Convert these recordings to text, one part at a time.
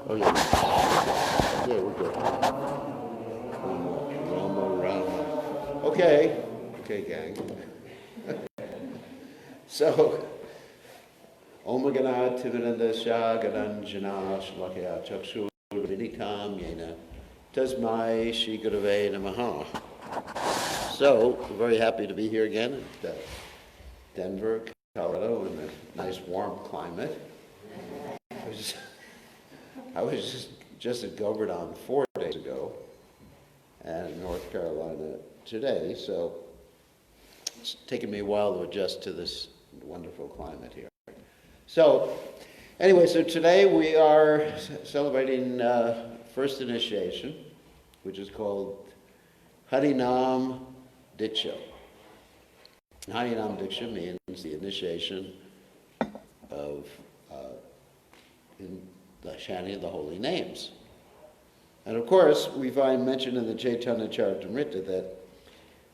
Oh, yeah. Yeah, we're good. Rama, Rama. Okay. Okay, gang. So, Om Ganat Tivinandasya Gadanjana Shlakya Chakshur Vinikam Yena Tasmai Shri Gurave Namaha. So, we're very happy to be here again at Denver, Colorado, in a nice warm climate. I was just at Govardhan 4 days ago, and in North Carolina today, so it's taken me a while to adjust to this wonderful climate here. So, anyway, so today we are celebrating first initiation, which is called Harinam Diksha. Harinam Diksha means the initiation of in the chanting of the holy names. And of course, we find mentioned in the Chaitanya Charitamrita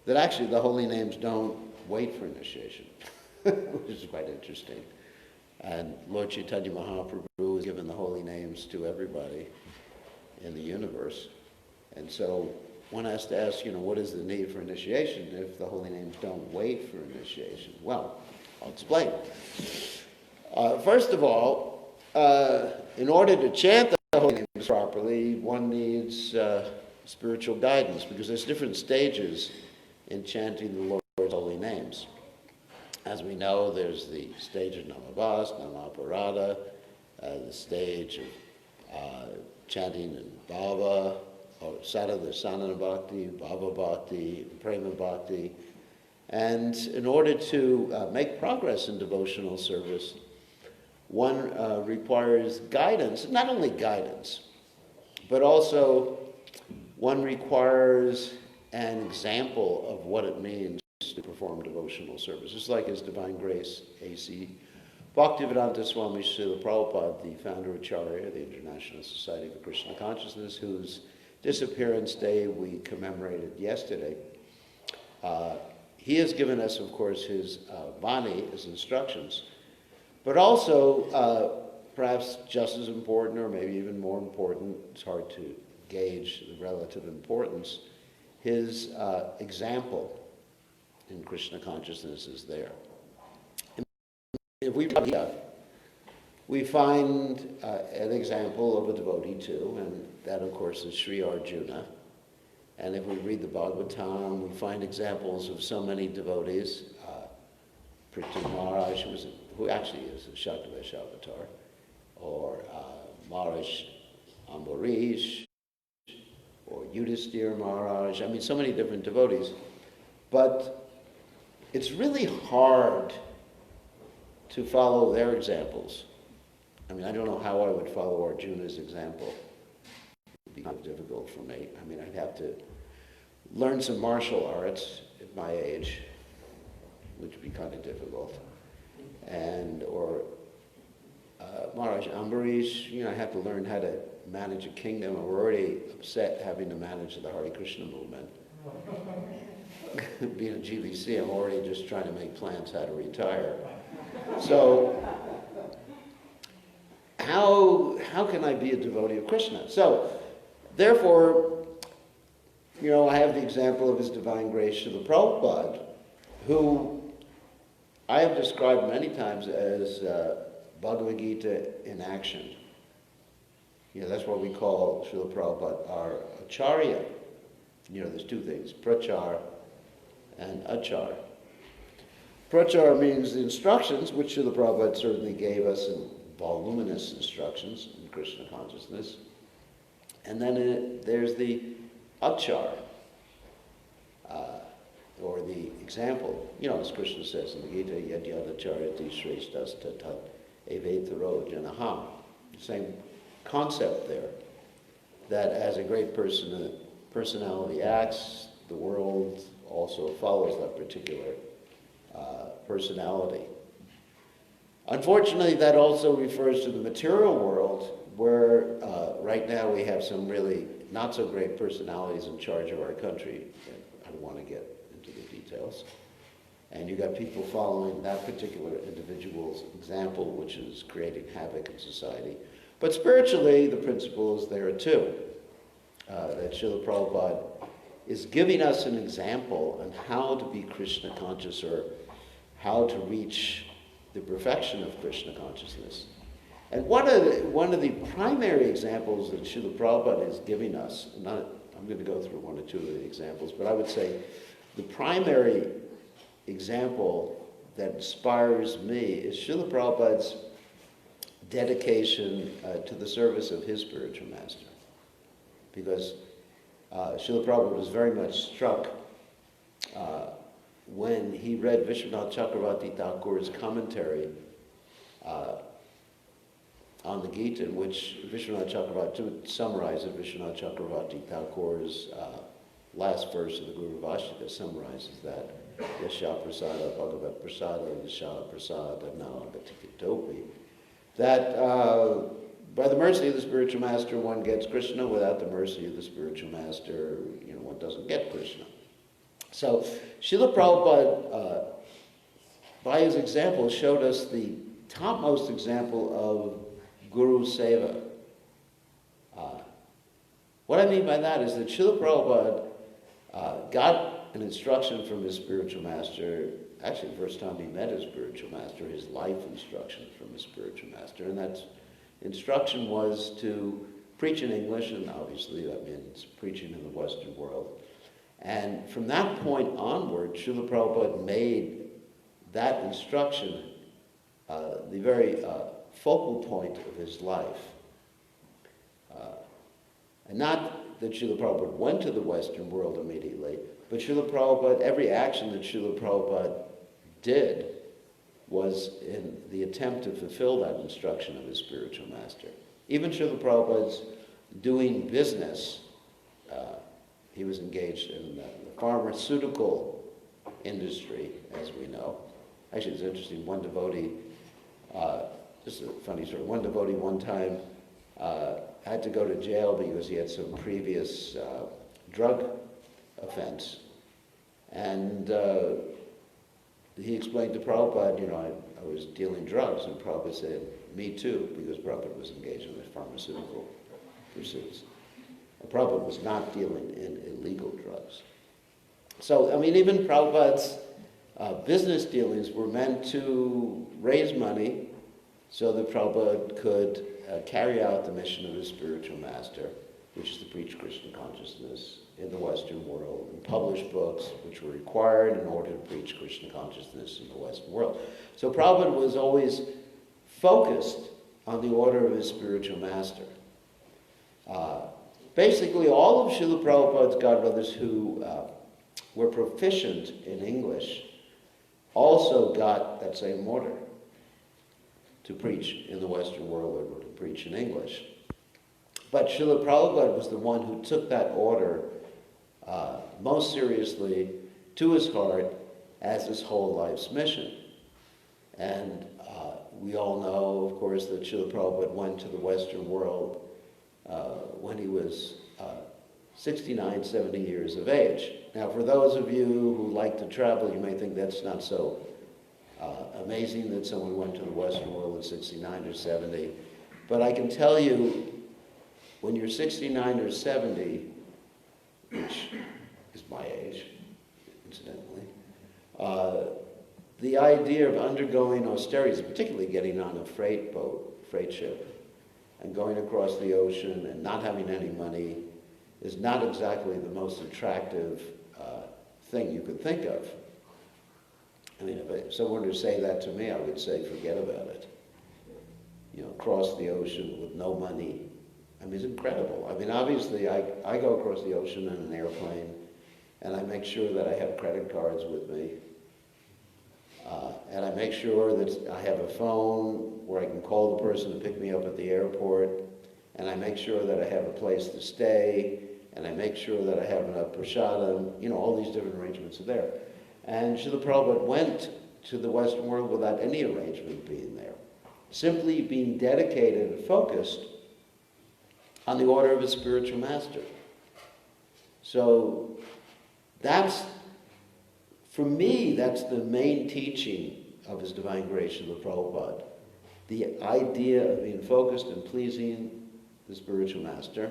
that actually the holy names don't wait for initiation, which is quite interesting. And Lord Chaitanya Mahaprabhu has given the holy names to everybody in the universe. And so one has to ask, what is the need for initiation if the holy names don't wait for initiation? Well, I'll explain. First of all, in order to chant the holy names properly, one needs spiritual guidance, because there's different stages in chanting the Lord's holy names. As we know, there's the stage of Namabhas, Namaparada, the stage of chanting in Bhava, or Sadhana Bhakti, Bhava Bhakti, Prema Bhakti. And in order to make progress in devotional service, one requires guidance, not only guidance, but also one requires an example of what it means to perform devotional service. Just like His Divine Grace, A.C. Bhaktivedanta Swami Srila Prabhupada, the founder Acharya, the International Society for Krishna Consciousness, whose disappearance day we commemorated yesterday. He has given us, of course, his Vani, his instructions, but also, perhaps just as important, or maybe even more important, it's hard to gauge the relative importance, his example in Krishna consciousness is there. If we find an example of a devotee too, and that of course is Sri Arjuna. And if we read the Bhagavatam, we find examples of so many devotees. Prithu Maharaj, who actually is a Shaktavesh avatar, or Maharaj Ambarish, or Yudhisthira Maharaj. I mean, so many different devotees. But it's really hard to follow their examples. I mean, I don't know how I would follow Arjuna's example. It would be kind of difficult for me. I mean, I'd have to learn some martial arts at my age, which would be kind of difficult. Or Maharaj Ambarish, I have to learn how to manage a kingdom. I'm already upset having to manage the Hare Krishna movement. Being a GVC, I'm already just trying to make plans how to retire. So, how can I be a devotee of Krishna? So, therefore, I have the example of His Divine Grace Srila Prabhupada, who I have described many times as Bhagavad Gita in action. That's what we call Srila Prabhupada our Acharya. There's two things, Prachar and Achar. Prachar means the instructions, which Srila Prabhupada certainly gave us in voluminous instructions in Krishna consciousness. And then there's the Achar, or the example. As Krishna says in the Gita, Yad Yad Acharati Shreshtas Tatat Evetaro Janaham. Same concept there, that as a great personality acts, the world also follows that particular personality. Unfortunately, that also refers to the material world, where right now we have some really not so great personalities in charge of our country. I don't want to get into the details. And you got people following that particular individual's example, which is creating havoc in society. But spiritually, the principle is there too. That Srila Prabhupada is giving us an example on how to be Krishna conscious, or how to reach the perfection of Krishna consciousness. And one of the primary examples that Srila Prabhupada is giving us, I'm going to go through one or two of the examples, but I would say the primary example that inspires me is Srila Prabhupada's dedication to the service of his spiritual master. Because Srila Prabhupada was very much struck when he read Vishwanath Chakravarti Thakur's commentary on the Gita, in which Vishwanath Chakravarti, to summarize it, Vishwanath Chakravarti Thakur's last verse of the Guru Vashika summarizes that. Yasha prasada bhagavat prasada yasha prasada nagatikitopi. That by the mercy of the spiritual master one gets Krishna, without the mercy of the spiritual master, one doesn't get Krishna. So Srila Prabhupada, by his example, showed us the topmost example of Guru Seva. What I mean by that is that Srila Prabhupada got an instruction from his spiritual master, actually the first time he met his spiritual master, his life instruction from his spiritual master, and that instruction was to preach in English, and obviously that means preaching in the Western world. And from that point onward, Srila Prabhupada made that instruction the very focal point of his life. And not that Srila Prabhupada went to the Western world immediately, but Srila Prabhupada, every action that Srila Prabhupada did was in the attempt to fulfill that instruction of his spiritual master. Even Srila Prabhupada's doing business, he was engaged in the pharmaceutical industry, as we know. Actually, it's interesting, one devotee, just a funny story, one devotee one time had to go to jail because he had some previous drug offense. And he explained to Prabhupada, I was dealing drugs, and Prabhupada said, me too, because Prabhupada was engaged in the pharmaceutical pursuits. And Prabhupada was not dealing in illegal drugs. So, even Prabhupada's business dealings were meant to raise money so that Prabhupada could carry out the mission of his spiritual master, which is to preach Krishna consciousness in the Western world, and publish books which were required in order to preach Krishna consciousness in the Western world. So Prabhupada was always focused on the order of his spiritual master. Basically, all of Srila Prabhupada's godbrothers who were proficient in English also got that same order to preach in the Western world, or to preach in English. But Srila Prabhupada was the one who took that order most seriously to his heart as his whole life's mission. And we all know, of course, that Srila Prabhupada went to the Western world when he was 69, 70 years of age. Now, for those of you who like to travel, you may think that's not so amazing that someone went to the Western world at 69 or 70. But I can tell you, when you're 69 or 70, which is my age, incidentally, the idea of undergoing austerities, particularly getting on a freight ship, and going across the ocean and not having any money, is not exactly the most attractive thing you could think of. If someone were to say that to me, I would say, forget about it. Cross the ocean with no money. It's incredible. Obviously, I go across the ocean in an airplane, and I make sure that I have credit cards with me. And I make sure that I have a phone where I can call the person to pick me up at the airport. And I make sure that I have a place to stay. And I make sure that I have enough prasadam. All these different arrangements are there. And Srila Prabhupada went to the Western world without any arrangement being there. Simply being dedicated and focused on the order of his spiritual master. So for me, that's the main teaching of His Divine Grace, Srila Prabhupada. the idea of being focused and pleasing the spiritual master.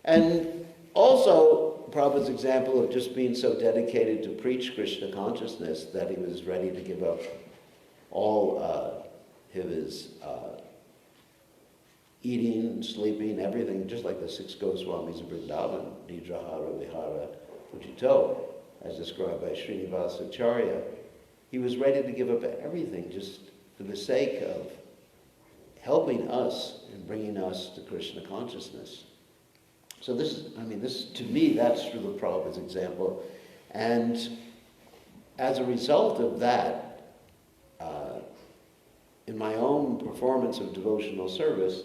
And also, Prabhupada's example of just being so dedicated to preach Krishna consciousness that he was ready to give up all his eating, sleeping, everything, just like the 6 Goswamis of Vrindavan, Nidrahara, Vihara, Pujito, as described by Srinivasa Acharya. He was ready to give up everything just for the sake of helping us and bringing us to Krishna consciousness. So this to me, that's Srila Prabhupada's example. And as a result of that, in my own performance of devotional service,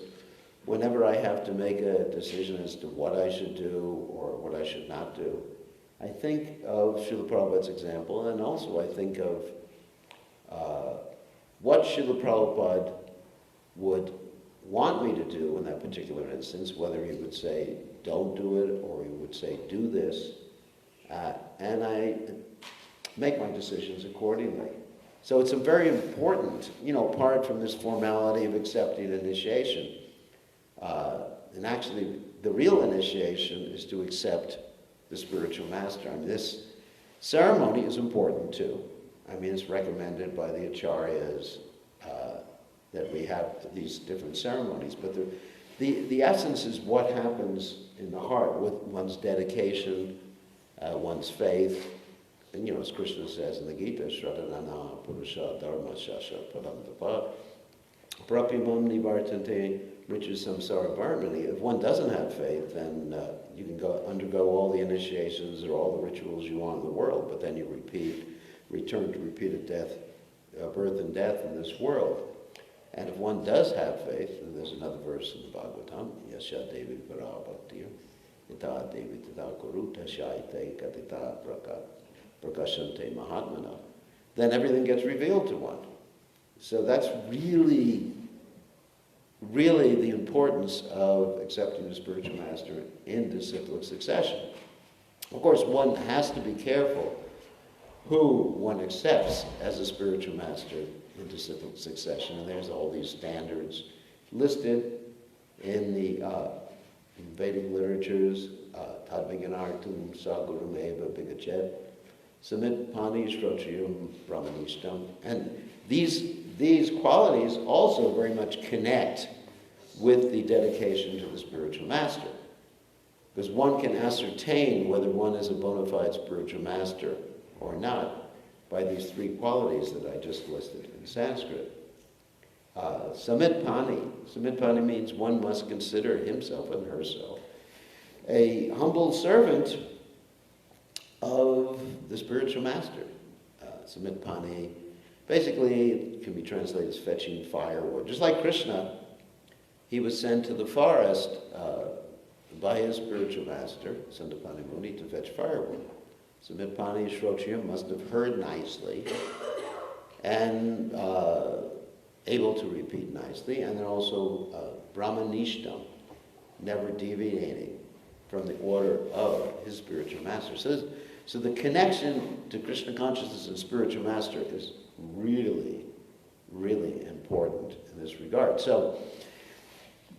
whenever I have to make a decision as to what I should do or what I should not do, I think of Srila Prabhupada's example, and also I think of what Srila Prabhupada would want me to do in that particular instance, whether he would say, don't do it, or he would say, do this, and I make my decisions accordingly. So it's a very important, apart from this formality of accepting initiation. And actually, the real initiation is to accept the spiritual master. This ceremony is important too. It's recommended by the acharyas that we have these different ceremonies. But the essence is what happens in the heart with one's dedication, one's faith. And as Krishna says in the Gita, Shraddhanana Purusha Dharma Shasha Paramdapa Prapimam Nivartante Riches Samsara Varmani. If one doesn't have faith, then you can undergo all the initiations or all the rituals you want in the world, but then you return to repeated birth and death in this world. And if one does have faith, and there's another verse in the Bhagavatam, Yasha Devi Parabhaktir, Ita Devi Tata Kuruta Shaite Katita Prakashante Mahatmana, then everything gets revealed to one. So that's really the importance of accepting the spiritual master in disciplic succession. Of course, one has to be careful who one accepts as a spiritual master in disciplic succession, and there's all these standards listed in the Vedic literatures, Tadviganartum Sagurumeva Bigachet, Samit Pani Shrotriyum Brahmanishtam. And these qualities also very much connect with the dedication to the spiritual master. Because one can ascertain whether one is a bona fide spiritual master or not by these 3 qualities that I just listed in Sanskrit. Samit Pani. Samit Pani means one must consider himself and herself a humble servant of the spiritual master. Samit Pani, basically, it can be translated as fetching firewood. Just like Krishna, he was sent to the forest by his spiritual master, Sandapani Muni, to fetch firewood. Samit Pani Shrotriyam must have heard nicely and able to repeat nicely, and then also Brahmanishtam, never deviating from the order of his spiritual master. So the connection to Krishna consciousness and spiritual master is really, really important in this regard. So,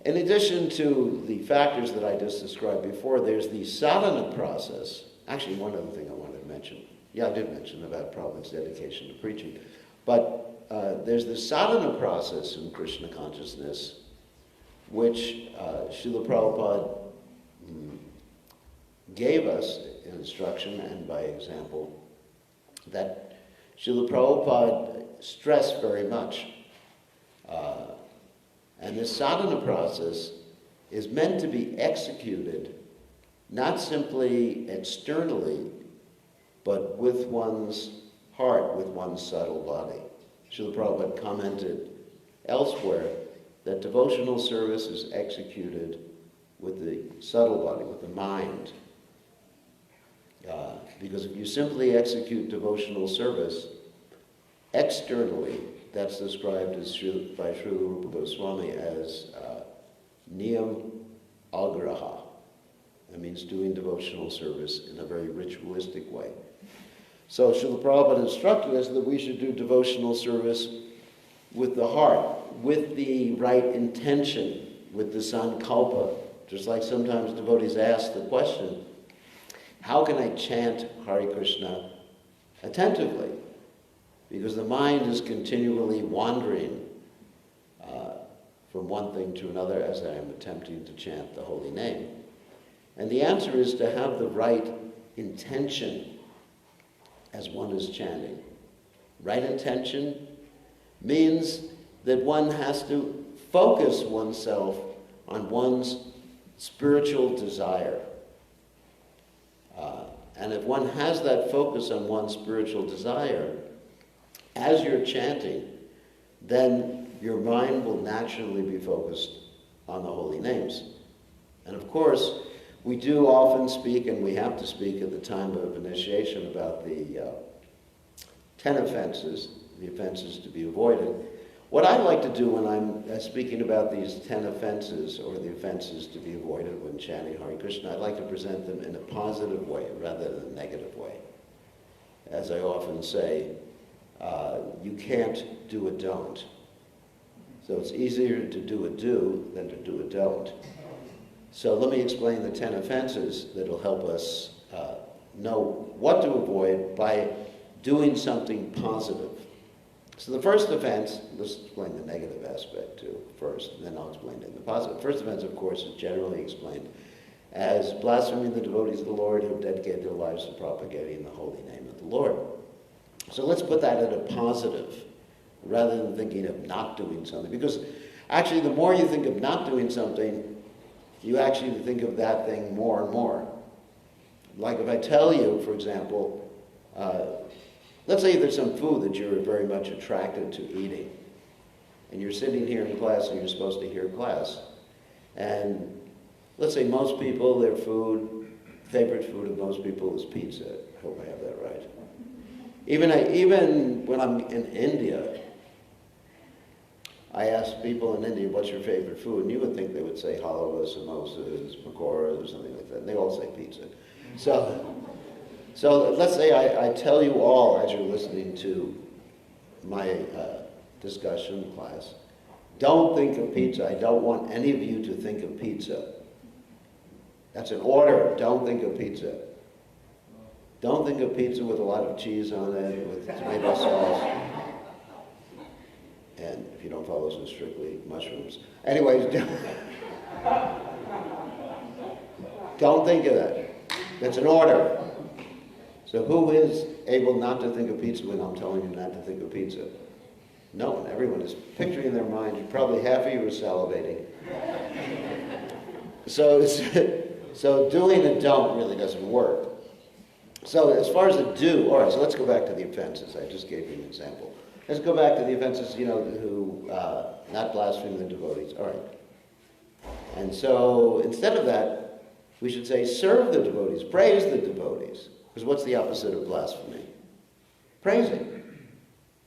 in addition to the factors that I just described before, there's the sadhana process. Actually, one other thing I wanted to mention. Yeah, I did mention about Prabhupada's dedication to preaching. But there's the sadhana process in Krishna consciousness, which Srila Prabhupada gave us instruction and by example that Srila Prabhupada stressed very much. And this sadhana process is meant to be executed not simply externally, but with one's heart, with one's subtle body. Srila Prabhupada commented elsewhere that devotional service is executed with the subtle body, with the mind. Because if you simply execute devotional service externally, that's described by Srila Rupa Goswami as niyam agraha. That means doing devotional service in a very ritualistic way. So Srila Prabhupada instructed us that we should do devotional service with the heart, with the right intention, with the sankalpa. Just like sometimes devotees ask the question, how can I chant Hare Krishna attentively? Because the mind is continually wandering from one thing to another as I am attempting to chant the holy name. And the answer is to have the right intention as one is chanting. Right intention means that one has to focus oneself on one's spiritual desire. And if one has that focus on one's spiritual desire, as you're chanting, then your mind will naturally be focused on the holy names. And of course, we do often speak, and we have to speak at the time of initiation, about the 10 offenses, the offenses to be avoided. What I like to do when I'm speaking about these 10 offenses, or the offenses to be avoided when chanting Hare Krishna, I like to present them in a positive way rather than a negative way. As I often say, you can't do a don't. So it's easier to do a do than to do a don't. So let me explain the 10 offenses that will help us know what to avoid by doing something positive. So the first offense, let's explain the negative aspect too first, and then I'll explain it in the positive. First offense, of course, is generally explained as blaspheming the devotees of the Lord who have dedicated their lives to propagating the holy name of the Lord. So let's put that at a positive, rather than thinking of not doing something. Because actually, the more you think of not doing something, you actually think of that thing more and more. Like if I tell you, for example, let's say there's some food that you're very much attracted to eating, and you're sitting here in class and you're supposed to hear class, and let's say most people, their favorite food of most people is pizza. I hope I have that right. Even when I'm in India, I ask people in India, what's your favorite food? And you would think they would say halwa, samosas, pakoras, or something like that. And they all say pizza. So let's say I tell you all, as you're listening to my discussion class, don't think of pizza. I don't want any of you to think of pizza. That's an order. Don't think of pizza. Don't think of pizza with a lot of cheese on it, with tomato sauce. And if you don't follow so strictly, mushrooms. Anyways, don't think of that. That's an order. So who is able not to think of pizza when I'm telling you not to think of pizza? No one. Everyone is picturing in their mind. Probably half of you are salivating. So doing a don't really doesn't work. So as far as a do, all right, so let's go back to the offenses. I just gave you an example. Let's go back to the offenses, who not blaspheme the devotees. All right. And so instead of that, we should say serve the devotees, praise the devotees. Because what's the opposite of blasphemy? Praising.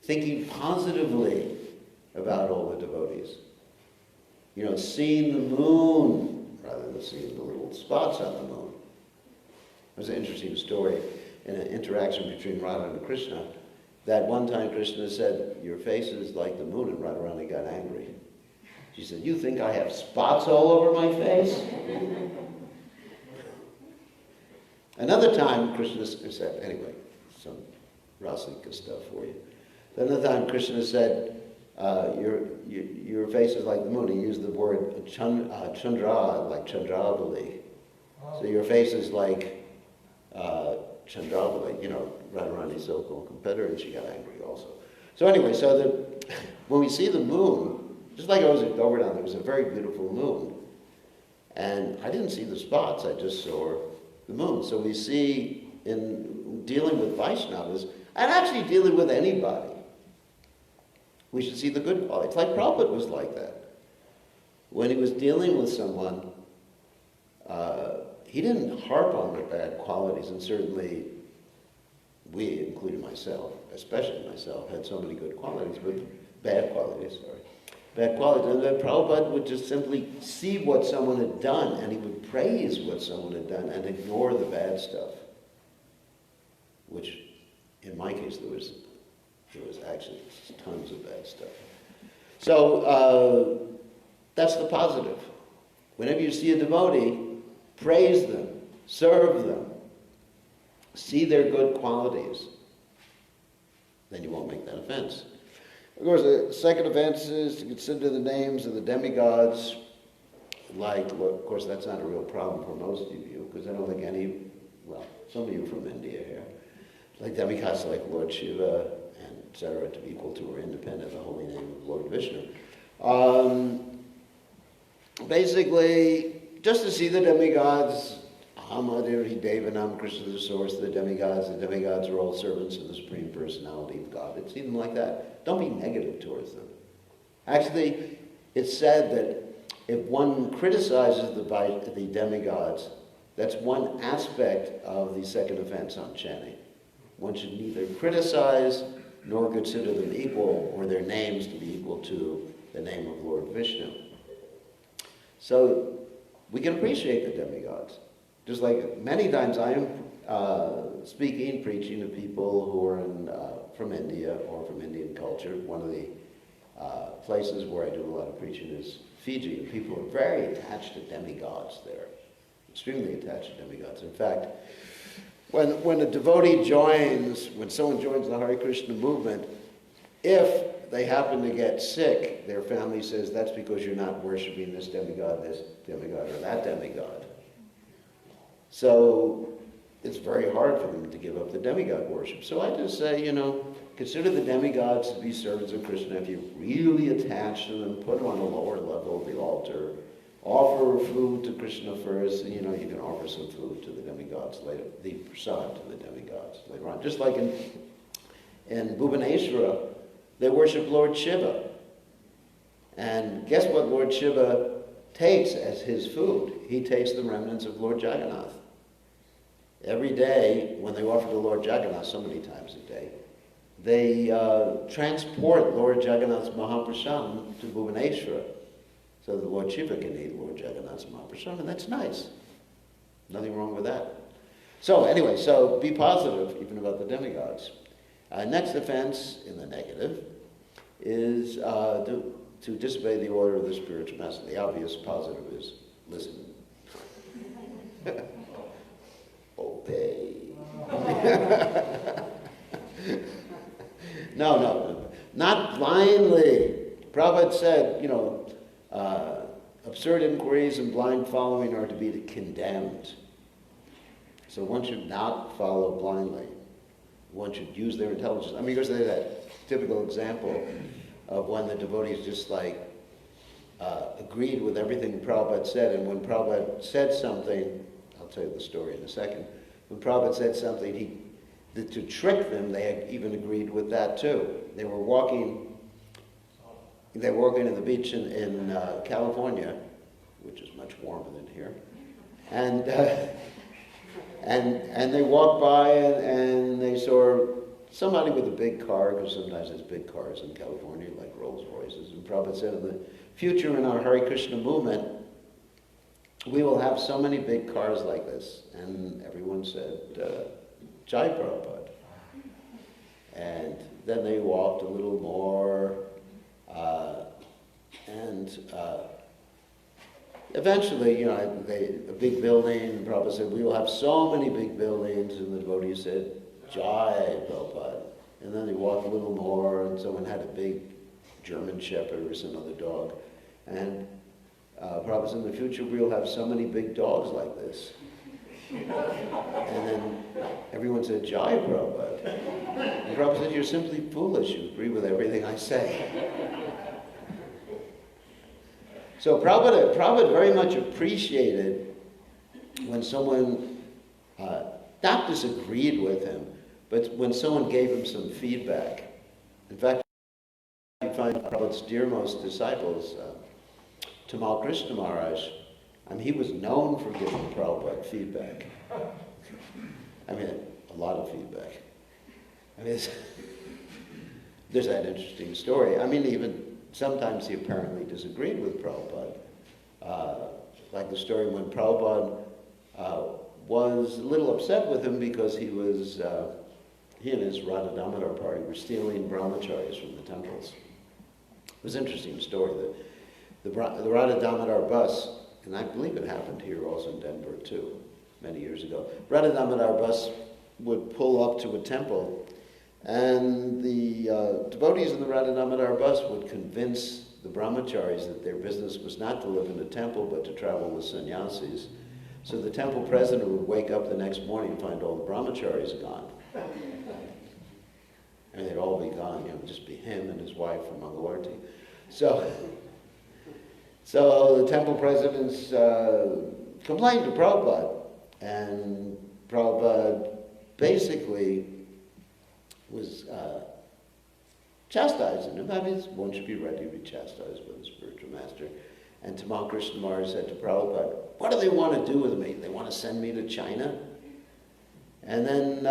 Thinking positively about all the devotees. Seeing the moon rather than seeing the little spots on the moon. There's an interesting story in an interaction between Radha and Krishna. That one time Krishna said, your face is like the moon, and Radharani got angry. She said, you think I have spots all over my face? Another time Krishna said, anyway, some Rasika stuff for you. Another time Krishna said, your face is like the moon. He used the word Chandra, like Chandravali. So your face is like Chandravali, Radharani's so-called competitor, and she got angry also. So anyway, when we see the moon, just like I was at Govardhan, there was a very beautiful moon. And I didn't see the spots, I just saw the moon. So we see in dealing with Vaishnavas, and actually dealing with anybody, we should see the good qualities. Like Prabhupada was like that. When he was dealing with someone, he didn't harp on their bad qualities, and certainly we, including myself, especially myself, had so many good qualities, but bad qualities. And then Prabhupada would just simply see what someone had done, and he would praise what someone had done and ignore the bad stuff. Which, in my case, there was actually tons of bad stuff. So that's the positive. Whenever you see a devotee, praise them, serve them, see their good qualities, then you won't make that offense. Of course, the second offense is to consider the names of the demigods like, well, of course, that's not a real problem for most of you, because I don't think some of you from India here, like demigods like Lord Shiva, and etc., to be equal to or independent of the holy name of Lord Vishnu. Basically, just to see the demigods, Ahamadevi Devanam, Krishna is the source of the demigods are all servants of the Supreme Personality of God. See them like that. Don't be negative towards them. Actually, it's said that if one criticizes the demigods, that's one aspect of the second offense on chanting. One should neither criticize nor consider them equal, or their names to be equal to the name of Lord Vishnu. So we can appreciate the demigods. Just like many times I am speaking, preaching to people who are from India or from Indian culture. One of the places where I do a lot of preaching is Fiji, and people are very attached to demigods there, extremely attached to demigods. In fact, when a devotee when someone joins the Hare Krishna movement, if they happen to get sick, their family says, that's because you're not worshiping this demigod, or that demigod. So it's very hard for them to give up the demigod worship. So I just say, consider the demigods to be servants of Krishna. If you're really attached to them, put them on the lower level of the altar. Offer food to Krishna first, and you can offer some food to the demigods later, the prasad to the demigods later on. Just like in Bhubaneswara, they worship Lord Shiva. And guess what Lord Shiva takes as his food? He takes the remnants of Lord Jagannath. Every day, when they offer to Lord Jagannath, so many times a day, they transport Lord Jagannath's Mahaprasad to Bhubaneswara, so that Lord Shiva can eat Lord Jagannath's Mahaprasad, and that's nice. Nothing wrong with that. So anyway, be positive even about the demigods. Next offense, in the negative, is to disobey the order of the spiritual master. The obvious positive is listen. Obey. No, not blindly. Prabhupada said, absurd inquiries and blind following are to be condemned. So one should not follow blindly. One should use their intelligence. Because there's that typical example of when the devotees just agreed with everything Prabhupada said, and when Prabhupada said something, I'll tell you the story in a second, when Prabhupada said something, to trick them, they had even agreed with that too. They were walking in the beach in California, which is much warmer than here, and they walked by and they saw somebody with a big car, because sometimes there's big cars in California, like Rolls Royces. And Prabhupada said, in the future in our Hare Krishna movement, we will have so many big cars like this. And everyone said, Jai Prabhupada. And then they walked a little more, and eventually, a big building, and Prabhupada said, we will have so many big buildings, and the devotees said, Jai Prabhupada. And then they walked a little more, and someone had a big German Shepherd or some other dog. And Prabhupada said, in the future we'll have so many big dogs like this. And then everyone said, Jai Prabhupada. And Prabhupada said, you're simply foolish. You agree with everything I say. So Prabhupada very much appreciated when someone not disagreed with him, but when someone gave him some feedback. In fact, you find Prabhupada's dearmost disciples, Tamal Krishna Maharaj, he was known for giving Prabhupada feedback. A lot of feedback. There's that interesting story. Even sometimes he apparently disagreed with Prabhupada. Like the story when Prabhupada was a little upset with him because he and his Radha Damodar party were stealing brahmacharis from the temples. It was an interesting story. The Radha Damodar bus, and I believe it happened here also in Denver too, many years ago. Radha Damodar bus would pull up to a temple, and the devotees in the Radha Damodar bus would convince the brahmacharis that their business was not to live in a temple but to travel with sannyasis. So the temple president would wake up the next morning and find all the brahmacharis gone. And they'd all be gone, just be him and his wife from Mangalarti. So the temple presidents complained to Prabhupada, and Prabhupada basically was chastising him. I mean, one should be ready to be chastised by the spiritual master. And Tamal Krishna Maharaj said to Prabhupada, "What do they want to do with me? They want to send me to China?" And then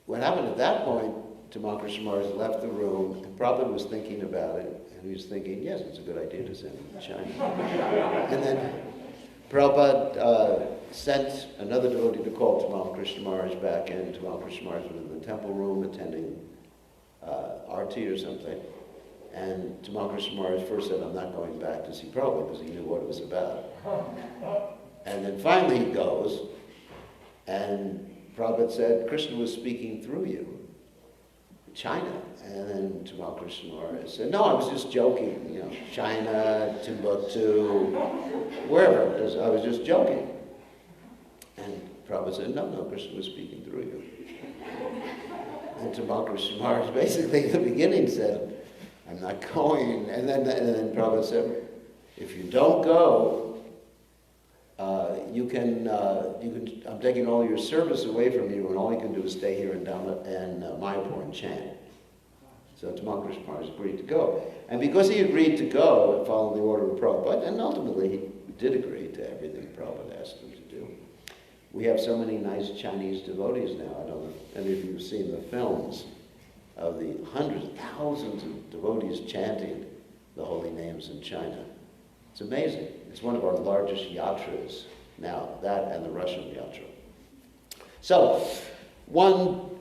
what happened at that point, Tamal Krishna Maharaj left the room, and Prabhupada was thinking about it, and he was thinking, yes, it's a good idea to send him to China. And then Prabhupada sent another devotee to call Tamal Krishna Maharaj back in. Tamal Krishna Maharaj was in the temple room attending RT or something. And Tamal Krishna Maharaj first said, "I'm not going back to see Prabhupada," because he knew what it was about. And then finally he goes, and Prabhupada said, "Krishna was speaking through you." China. And then Tamal Krishna Maharaj said, "No, I was just joking. China, Timbuktu, wherever it is, I was just joking." And Prabhupada said, No, Krishna was speaking through you." And Tamal Krishna Maharaj basically in the beginning said, "I'm not going." And then Prabhupada said, "If you don't go, I'm taking all your service away from you, and all you can do is stay here in Mayapur and chant." So Tamal Krishna Maharaj agreed to go. And because he agreed to go and follow the order of Prabhupada, and ultimately he did agree to everything Prabhupada asked him to do. We have so many nice Chinese devotees now. I don't know if any of you have seen the films of the hundreds, thousands of devotees chanting the holy names in China. It's amazing. It's one of our largest yatras now, that and the Russian yatra. So, one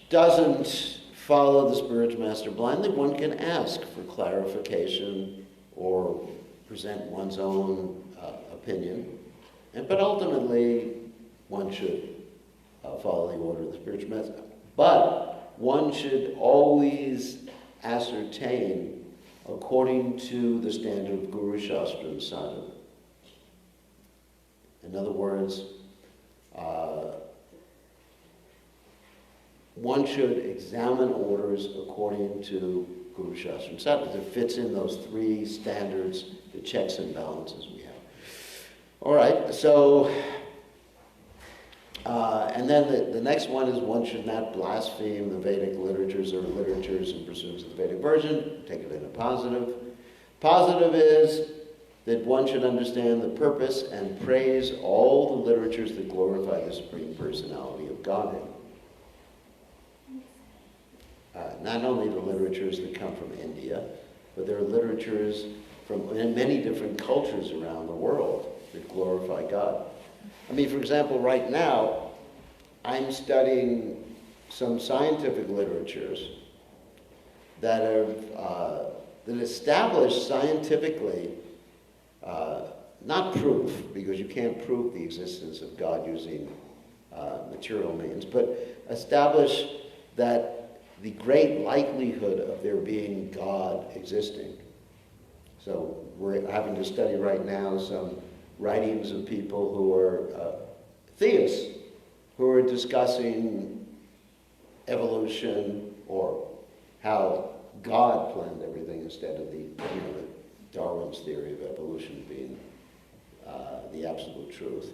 doesn't follow the spiritual master blindly. One can ask for clarification or present one's own opinion. But ultimately, one should follow the order of the spiritual master. But one should always ascertain according to the standard of Guru Shastra and Sadhana. In other words, one should examine orders according to Guru Shastra and Sadhana. It fits in those three standards, the checks and balances we have. All right, so, and then the next one is one should not blaspheme the Vedic literatures or literatures in pursuance of the Vedic version. Take it in a positive. Positive is that one should understand the purpose and praise all the literatures that glorify the Supreme Personality of Godhead. Not only the literatures that come from India, but there are literatures from many different cultures around the world that glorify God. I mean, for example, right now, I'm studying some scientific literatures that establish scientifically, not proof, because you can't prove the existence of God using material means, but establish that the great likelihood of there being God existing. So we're having to study right now some writings of people who are theists, who are discussing evolution or how God planned everything instead of the Darwin's theory of evolution being the absolute truth.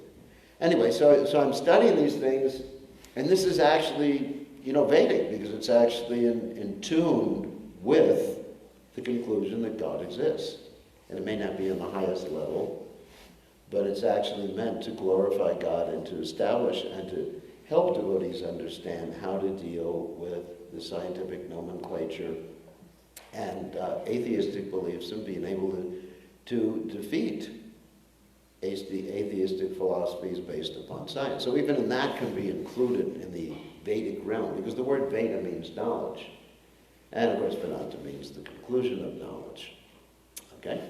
Anyway, so I'm studying these things, and this is actually Vedic, because it's actually in tune with the conclusion that God exists. And it may not be on the highest level, but it's actually meant to glorify God and to establish and to help devotees understand how to deal with the scientific nomenclature and atheistic beliefs, and being able to defeat the atheistic philosophies based upon science. So even in that can be included in the Vedic realm, because the word Veda means knowledge. And of course, Vedanta means the conclusion of knowledge. Okay?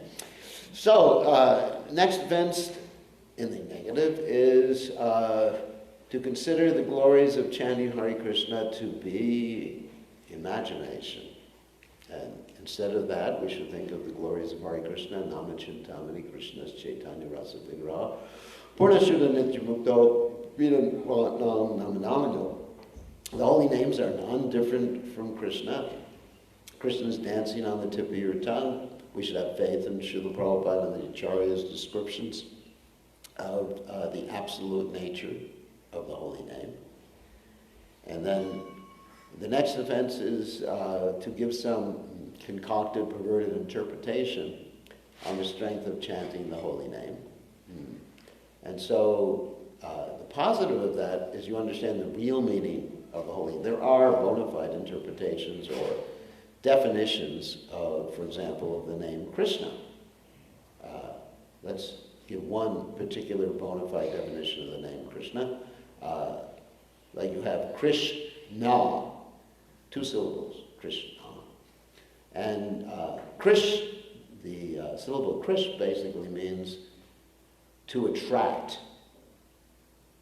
So, next offense in the negative is to consider the glories of chanting Hare Krishna to be imagination. And instead of that, we should think of the glories of Hare Krishna, Namachintamani Krishna's Chaitanya Rasa Vigraha, Purnashuddha Nityamukto, Vidanam Namanamano. The holy names are non-different from Krishna. Krishna is dancing on the tip of your tongue. We should have faith in Srila Prabhupada and the Acharya's descriptions of the absolute nature of the holy name. And then the next offense is to give some concocted, perverted interpretation on the strength of chanting the holy name. And so the positive of that is you understand the real meaning of the holy name. There are bona fide interpretations or definitions of, for example, of the name Krishna. Let's give one particular bona fide definition of the name Krishna. Like you have Krishna, 2 syllables, Krishna. And Krish, the syllable Krish basically means to attract.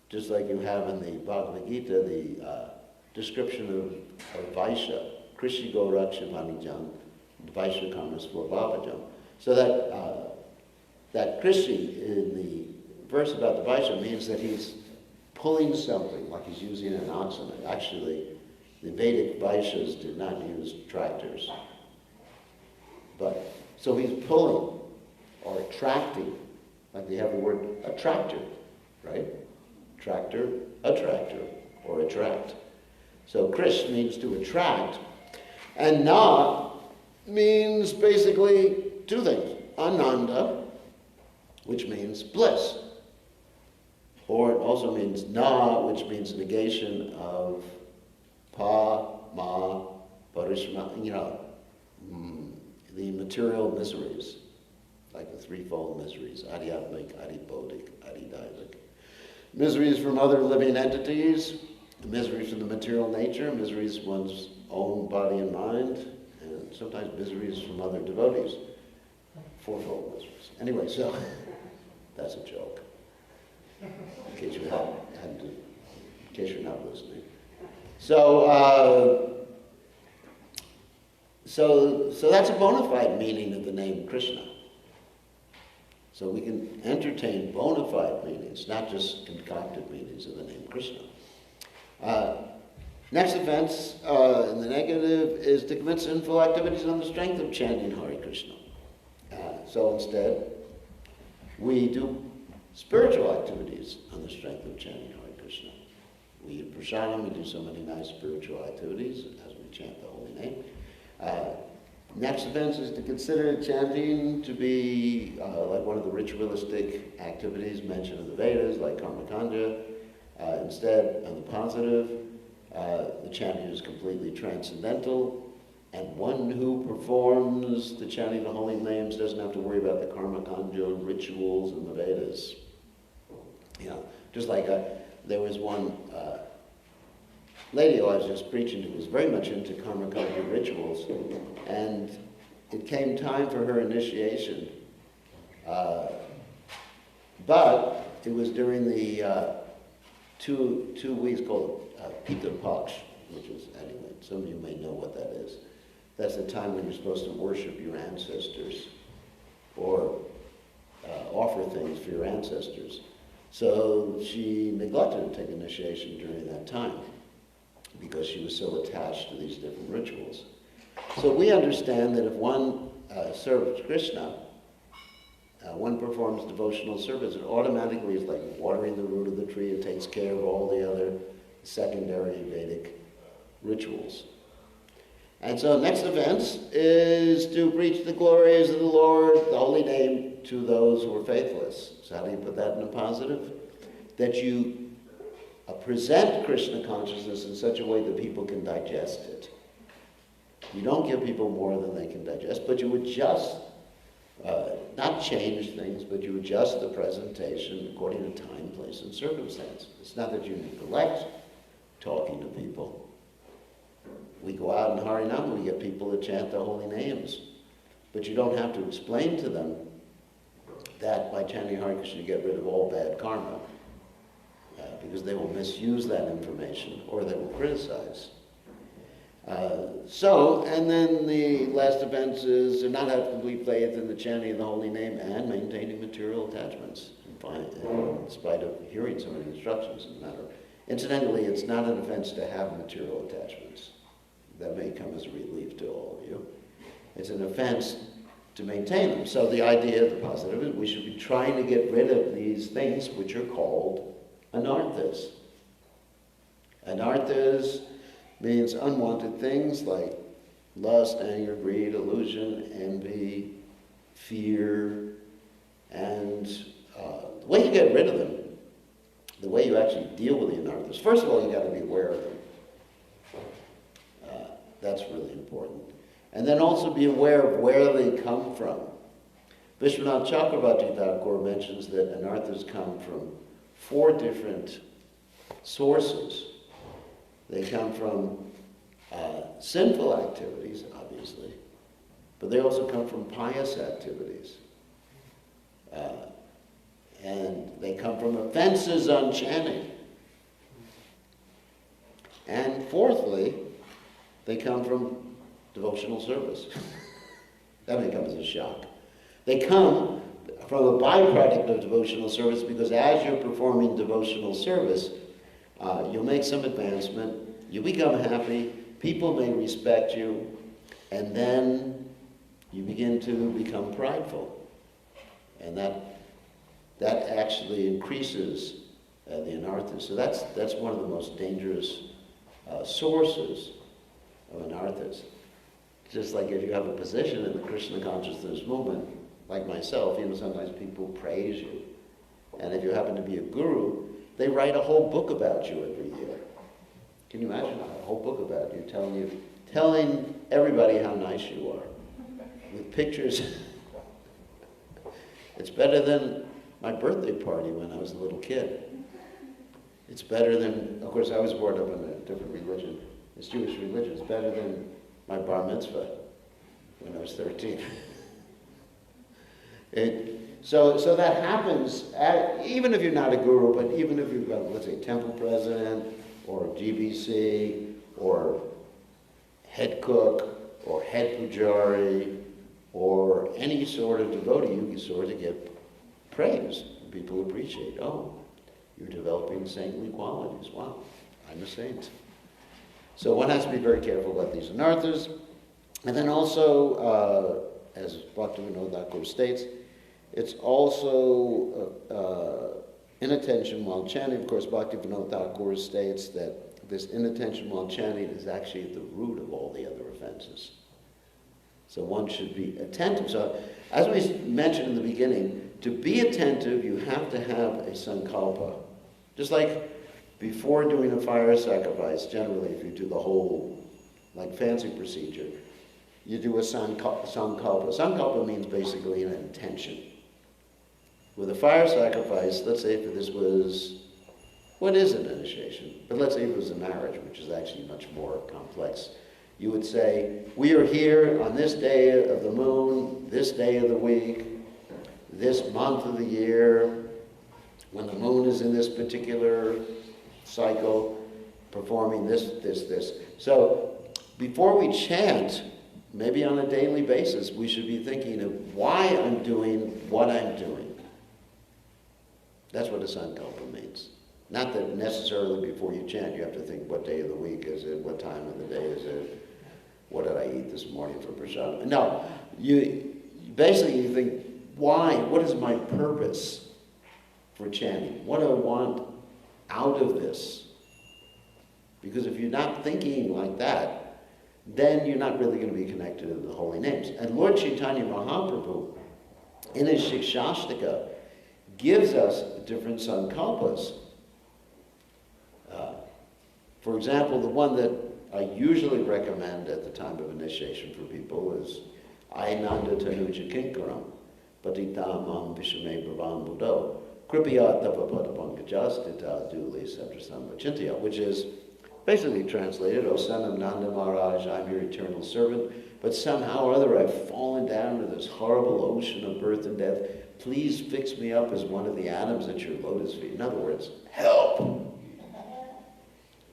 Just like you have in the Bhagavad Gita, the description of Vaishya, Krishi Gorakshivanijan, Vaishya Karmas Svabhavajam. So that Krishi in the verse about the Vaishya means that he's pulling something, like he's using an oxen. Actually, the Vedic Vaishyas did not use tractors. But, so he's pulling or attracting, like they have the word attractor, right? Tractor, attractor, or attract. So Krish means to attract, and Na means basically 2 things. Ananda, which means bliss. Or it also means Na, which means negation of Pa, Ma, Parishma, the material miseries, like the 3-fold miseries, Adhyatmic, Adhibodhic, Adhidaivic. Miseries from other living entities, miseries from the material nature, miseries from one's own body and mind, and sometimes miseries from other devotees. 4-fold miseries. Anyway, so that's a joke. In case you in case you're not listening. So that's a bona fide meaning of the name Krishna. So we can entertain bona fide meanings, not just concocted meanings of the name Krishna. Next offense in the negative is to commit sinful activities on the strength of chanting Hare Krishna. So instead, we do spiritual activities on the strength of chanting Hare Krishna. We eat prasadam, we do so many nice spiritual activities as we chant the holy name. Next offense is to consider chanting to be like one of the ritualistic activities mentioned in the Vedas, like karmakanja. Instead, on the positive, the chanting is completely transcendental, and one who performs the chanting of the holy names doesn't have to worry about the karmakanja rituals in the Vedas. Just like there was one lady who I was just preaching to who was very much into karmakanja rituals, and it came time for her initiation. But it was during the 2 weeks called Pita Paksh, which is, anyway, some of you may know what that is. That's the time when you're supposed to worship your ancestors or offer things for your ancestors. So she neglected to take initiation during that time because she was so attached to these different rituals. So we understand that if one serves Krishna, one performs devotional service, it automatically is like watering the root of the tree. It takes care of all the other secondary Vedic rituals. And so next offense is to preach the glories of the Lord, the holy name, to those who are faithless. So how do you put that in a positive? That you present Krishna consciousness in such a way that people can digest it. You don't give people more than they can digest, but you adjust, not change things, but you adjust the presentation according to time, place, and circumstance. It's not that you neglect talking to people. We go out in Harinam, we get people to chant the holy names. But you don't have to explain to them that by chanting Hare Krishna you get rid of all bad karma, because they will misuse that information or they will criticize. And then the last offense is to not have complete faith in the chanting of the holy name and maintaining material attachments, in spite of hearing so many instructions in the matter. Incidentally, it's not an offense to have material attachments. That may come as a relief to all of you. It's an offense to maintain them. So the idea, the positive, is we should be trying to get rid of these things which are called anarthas. Anarthas means unwanted things like lust, anger, greed, illusion, envy, fear, and the way you get rid of them, the way you actually deal with the anarthas, first of all, you got to be aware of them. That's really important. And then also be aware of where they come from. Vishwanath Chakravarti Thakur mentions that anarthas come from 4 different sources. They come from sinful activities, obviously, but they also come from pious activities. And they come from offenses on chanting. And fourthly, they come from devotional service. That may come as a shock. They come from a byproduct of devotional service because as you're performing devotional service, you'll make some advancement, you become happy, people may respect you, and then you begin to become prideful. And that actually increases the anarthas. So that's one of the most dangerous sources of anarthas. Just like if you have a position in the Krishna consciousness movement, like myself, sometimes people praise you. And if you happen to be a guru, they write a whole book about you every year. Can you imagine a whole book about you, telling everybody how nice you are, with pictures. It's better than my birthday party when I was a little kid. It's better than, of course, I was brought up in a different religion. It's Jewish religion. It's better than my bar mitzvah when I was 13. So that happens, even if you're not a guru, but even if you've got, let's say, temple president, or GBC, or head cook, or head pujari, or any sort of devotee, you sort of get praise. People appreciate, oh, you're developing saintly qualities. Wow, I'm a saint. So one has to be very careful about these anarthas. And then also, as Bhaktivinoda Thakur states, it's also inattention while chanting. Of course, Bhaktivinoda Thakur states that this inattention while chanting is actually at the root of all the other offenses. So one should be attentive. So as we mentioned in the beginning, to be attentive, you have to have a sankalpa. Just like before doing a fire sacrifice, generally, if you do the whole, like, fancy procedure, you do a sankalpa. Sankalpa means basically an intention. With a fire sacrifice, let's say if this was, what is an initiation? But let's say it was a marriage, which is actually much more complex. You would say, we are here on this day of the moon, this day of the week, this month of the year, when the moon is in this particular cycle, performing this. So before we chant, maybe on a daily basis, we should be thinking of why I'm doing what I'm doing. That's what a sankalpa means. Not that necessarily before you chant you have to think what day of the week is it, what time of the day is it, what did I eat this morning for prasad? No, you think, why? What is my purpose for chanting? What do I want out of this? Because if you're not thinking like that, then you're not really going to be connected to the holy names. And Lord Chaitanya Mahaprabhu, in his Shikshashtaka, gives us different sankalpas. For example, the one that I usually recommend at the time of initiation for people is Ainanda Tanuja Kinkaram, Patitamam Vishame Bhavan Buddho, Kripaya Tapa Padapangajastita Duli Sadrasamba Chintya, which is, Basically translated, O son of Nanda Maharaj, I'm your eternal servant, but somehow or other I've fallen down to this horrible ocean of birth and death. Please fix me up as one of the atoms at your lotus feet. In other words, help!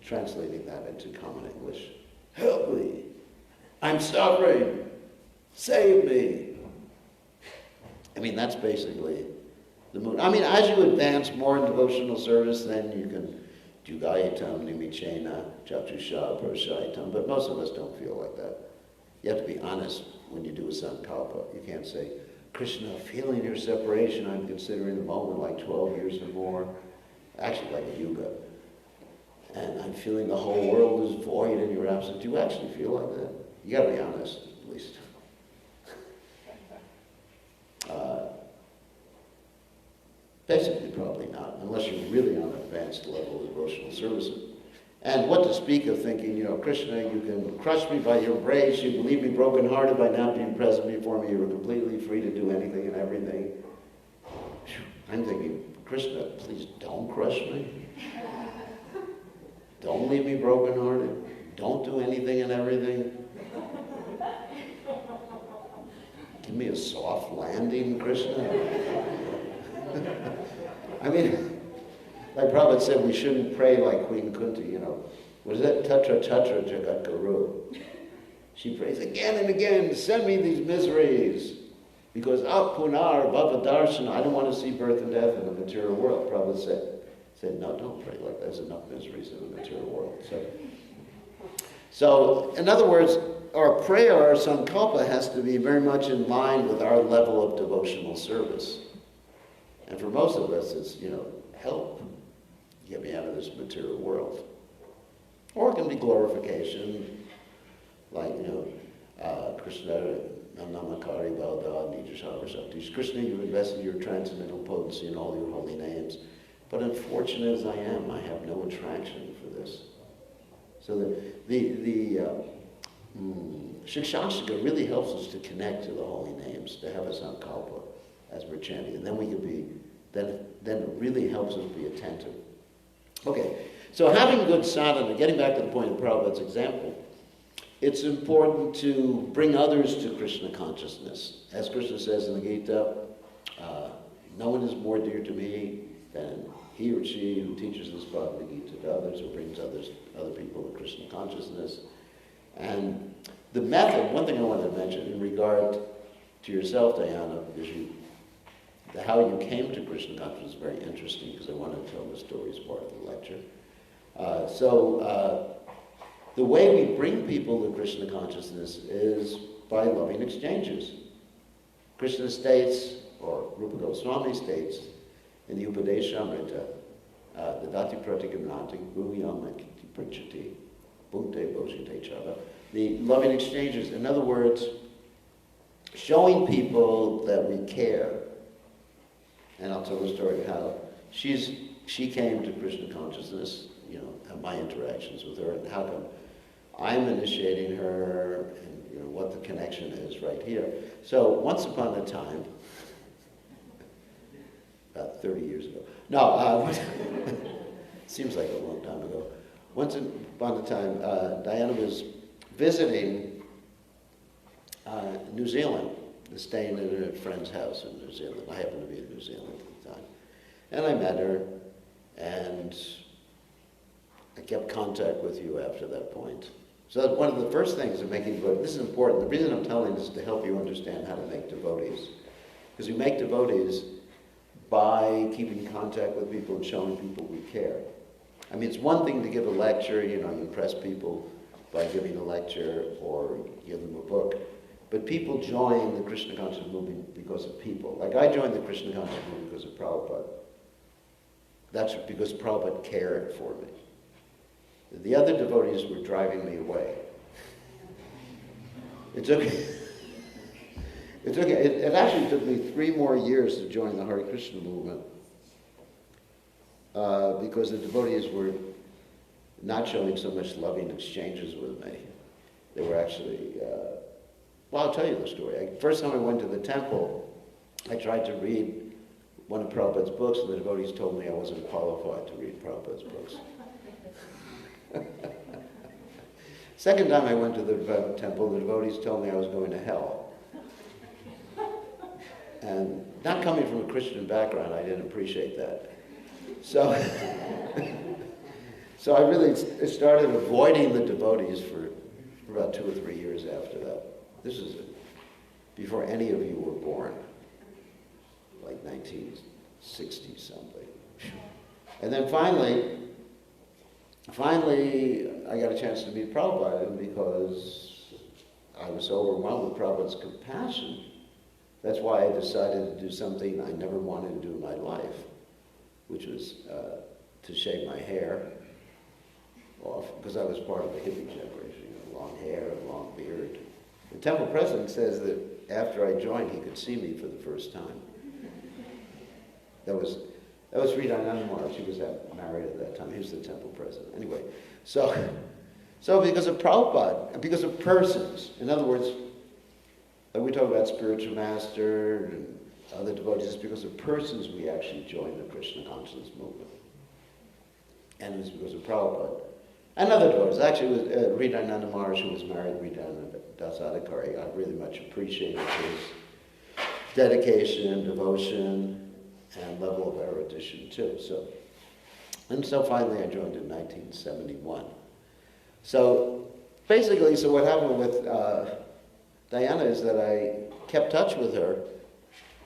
Translating that into common English. Help me! I'm suffering! Save me! I mean, that's basically the mood. I mean, as you advance more in devotional service, then you can do Gayatam, Nimichena, Chatusha, Parashaitam, but most of us don't feel like that. You have to be honest when you do a sankalpa. You can't say, Krishna, feeling your separation, I'm considering the moment like 12 years or more, actually like a yuga. And I'm feeling the whole world is void in your absence. Do you actually feel like that? You got to be honest, at least. Basically, probably not, unless you're really on an advanced level of devotional service. And what to speak of thinking, Krishna, you can crush me by your embrace, you can leave me brokenhearted by not being present before me, you are completely free to do anything and everything. I'm thinking, Krishna, please don't crush me. Don't leave me brokenhearted. Don't do anything and everything. Give me a soft landing, Krishna. I mean, like Prabhupada said, we shouldn't pray like Queen Kunti, What is that? Tatra Tatra Jagat Guru. She prays again and again, send me these miseries. Because Punar Bhava Darshana, I don't want to see birth and death in the material world. Prabhupada said, no, don't pray like that. There's enough miseries in the material world. So, in other words, our prayer, our sankalpa, has to be very much in line with our level of devotional service. And for most of us, it's, help. Get me out of this material world. Or it can be glorification, like, Krishna, Namakari, Balda, Nijashava Shakti. Krishna, you've invested your transcendental potency in all your holy names. But unfortunate as I am, I have no attraction for this. So the Shikshashika really helps us to connect to the holy names, to have a sankalpa as we're chanting. And then we can be, then it really helps us be attentive. Okay, so having good sadhana, getting back to the point of Prabhupada's example, it's important to bring others to Krishna consciousness. As Krishna says in the Gita, no one is more dear to me than he or she who teaches this Bhagavad Gita to others, who brings other people to Krishna consciousness. And the method, one thing I wanted to mention in regard to yourself, Diana, because how you came to Krishna consciousness is very interesting, because I want to tell the story as part of the lecture. The way we bring people to Krishna consciousness is by loving exchanges. Krishna states, or Rupa Goswami states, in the Upadeshamrita, Dadati Pratigamnati, Bhuviyam Princhati, Bhunte Bhoshite Chava, the loving exchanges. In other words, showing people that we care. And I'll tell the story of how she came to Krishna consciousness, my interactions with her, and how come I'm initiating her, and what the connection is right here. So once upon a time, about 30 years ago. No, seems like a long time ago. Once upon a time, Diana was visiting New Zealand, staying at a friend's house in New Zealand. I happened to be in New Zealand at the time. And I met her, and I kept contact with you after that point. So one of the first things in making devotees, this is important, the reason I'm telling this is to help you understand how to make devotees. Because we make devotees by keeping contact with people and showing people we care. I mean, it's one thing to give a lecture, you impress people by giving a lecture or give them a book. But people join the Krishna consciousness movement because of people. Like I joined the Krishna consciousness movement because of Prabhupada. That's because Prabhupada cared for me. The other devotees were driving me away. It's okay. It's okay. It actually took me 3 more years to join the Hare Krishna movement because the devotees were not showing so much loving exchanges with me. They were actually, I'll tell you the story. First time I went to the temple, I tried to read one of Prabhupada's books, and the devotees told me I wasn't qualified to read Prabhupada's books. Second time I went to the temple, the devotees told me I was going to hell. And not coming from a Christian background, I didn't appreciate that. So, so I really started avoiding the devotees for about 2 or 3 years after that. This is before any of you were born, like 1960 something. And then finally, I got a chance to meet Prabhupada, and because I was so overwhelmed with Prabhupada's compassion, that's why I decided to do something I never wanted to do in my life, which was to shave my hair off, because I was part of the hippie generation, long hair, long beard. The temple president says that after I joined, he could see me for the first time. That was Rita Anandamara. She was married at that time. He was the temple president. Anyway, so because of Prabhupada, because of persons, in other words, we talk about spiritual master and other devotees, because of persons we actually joined the Krishna consciousness movement. And it was because of Prabhupada. And other devotees. Actually, it was Rita Anandamara, who was married to Rita Dasadikari. I really much appreciated his dedication, devotion, and level of erudition too. So finally I joined in 1971. So basically, what happened with Diana is that I kept touch with her,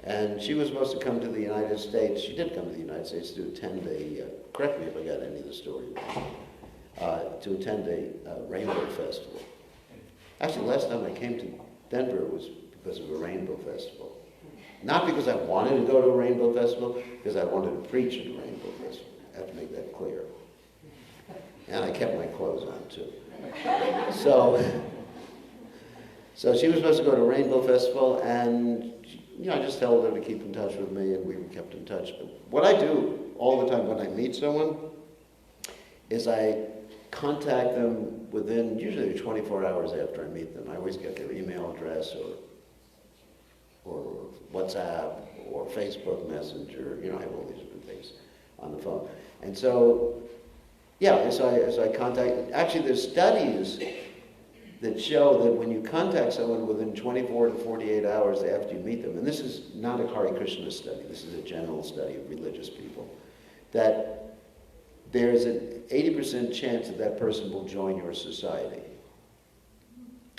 and she was supposed to come to the United States. She did come to the United States to attend correct me if I got any of the story wrong, to attend a Rainbow Festival. Actually, last time I came to Denver, it was because of a Rainbow Festival. Not because I wanted to go to a Rainbow Festival, because I wanted to preach at a Rainbow Festival. I have to make that clear. And I kept my clothes on, too. So she was supposed to go to a Rainbow Festival, and I just told her to keep in touch with me, and we kept in touch. But what I do all the time when I meet someone is I contact them within usually 24 hours after I meet them. I always get their email address or WhatsApp or Facebook Messenger. I have all these different things on the phone. And so, as I contact, actually there's studies that show that when you contact someone within 24 to 48 hours after you meet them, and this is not a Hare Krishna study, this is a general study of religious people, that there's an 80% chance that person will join your society.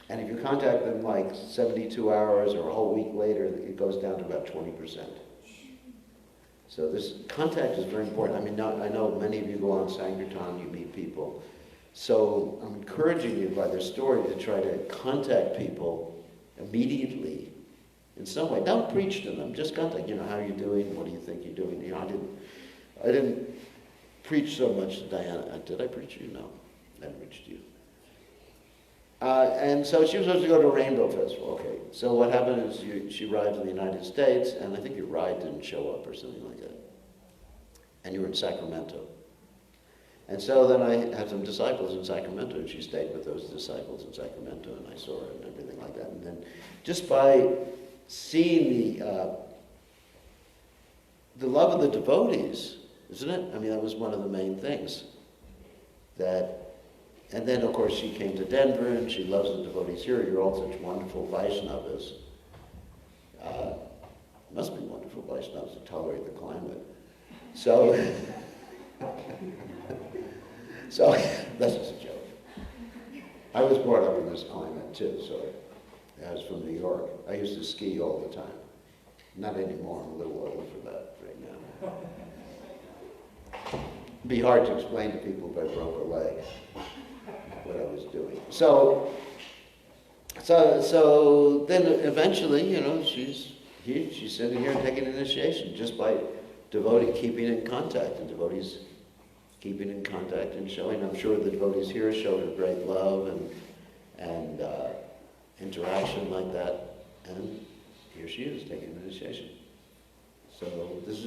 And if you contact them like 72 hours or a whole week later, it goes down to about 20%. So this contact is very important. I mean, I know many of you go on Sankirtan, you meet people. So I'm encouraging you by this story to try to contact people immediately in some way. Don't preach to them, just contact, how are you doing? What do you think you're doing? I didn't preach so much to Diana. Did I preach to you? No, I didn't preach to you. And so she was supposed to go to a Rainbow Festival. Okay, so what happened is she arrived in the United States, and I think your ride didn't show up or something like that. And you were in Sacramento. And so then I had some disciples in Sacramento, and she stayed with those disciples in Sacramento, and I saw her and everything like that. And then just by seeing the love of the devotees, isn't it? I mean, that was one of the main things. And then, of course, she came to Denver, and she loves the devotees here. You're all such wonderful Vaishnavas. Must be wonderful Vaishnavas to tolerate the climate. So that's just a joke. I was brought up in this climate, too, so I was from New York. I used to ski all the time. Not anymore. I'm a little old for that right now. It'd be hard to explain to people if I broke a leg what I was doing. So then eventually, she's sitting here taking initiation just by keeping in contact, and devotees keeping in contact and showing. I'm sure the devotees here showed her great love and interaction like that, and here she is taking initiation. So this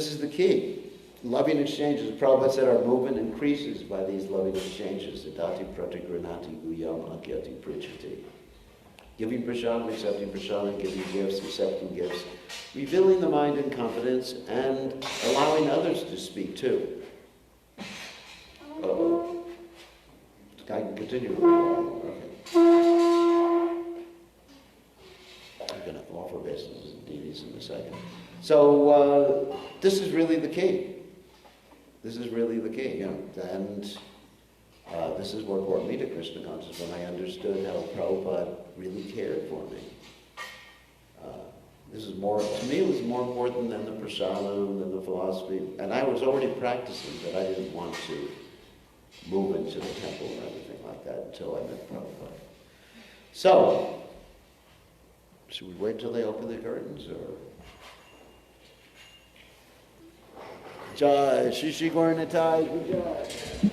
is the key. Loving exchanges. Prabhupada said our movement increases by these loving exchanges. Siddhati pratigranati guyam agyati prijati. Giving prasadam, accepting prasadam, giving gifts, accepting gifts, revealing the mind in confidence, and allowing others to speak too. Uh-oh. I can continue for a while. Okay. I'm going to offer bases and DVs in a second. So this is really the key. This is really the key, and this is what brought me to Krishna consciousness, when I understood how Prabhupada really cared for me. This is more, to me, it was more important than the prasadam, than the philosophy, and I was already practicing, but I didn't want to move into the temple or anything like that until I met Prabhupada. So, should we wait till they open the curtains, or? Jai, Shishi Gaurnitai, Jai.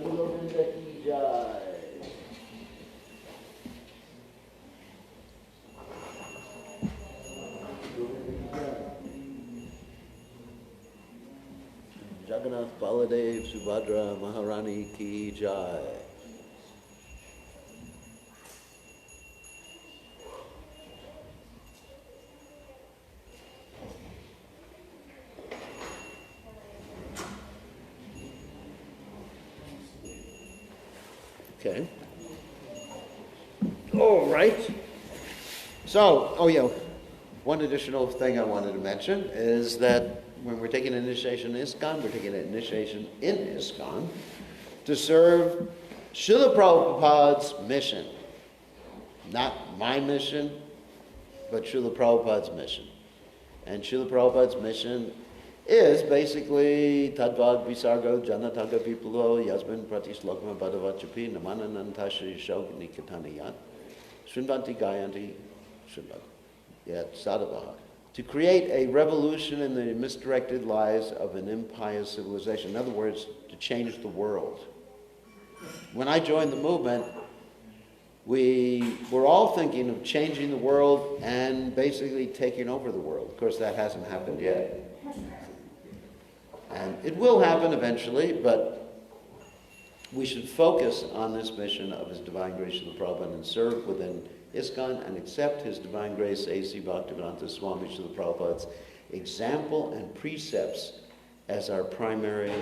Govinda ki Jai. Jagannath Baladev Subhadra Maharani ki Jai. Okay. All right. So, one additional thing I wanted to mention is that when we're taking initiation in ISKCON, we're taking an initiation in ISKCON to serve Srila Prabhupada's mission. Not my mission, but Srila Prabhupada's mission. And Srila Prabhupada's mission is basically Tadvad Visargo Janataga Vipulo Yasmin Pratishlokma Badavachapi Namananantashri Shogni Kataniyat Srinvanti Gayanti Srinvat Yat Sadavaha. To create a revolution in the misdirected lives of an impious civilization. In other words, to change the world. When I joined the movement, we were all thinking of changing the world and basically taking over the world. Of course, that hasn't happened yet. And it will happen eventually, but we should focus on this mission of His Divine Grace Srila Prabhupada and serve within ISKCON and accept His Divine Grace A.C. Bhaktivedanta Swami Srila Prabhupada's example and precepts as our primary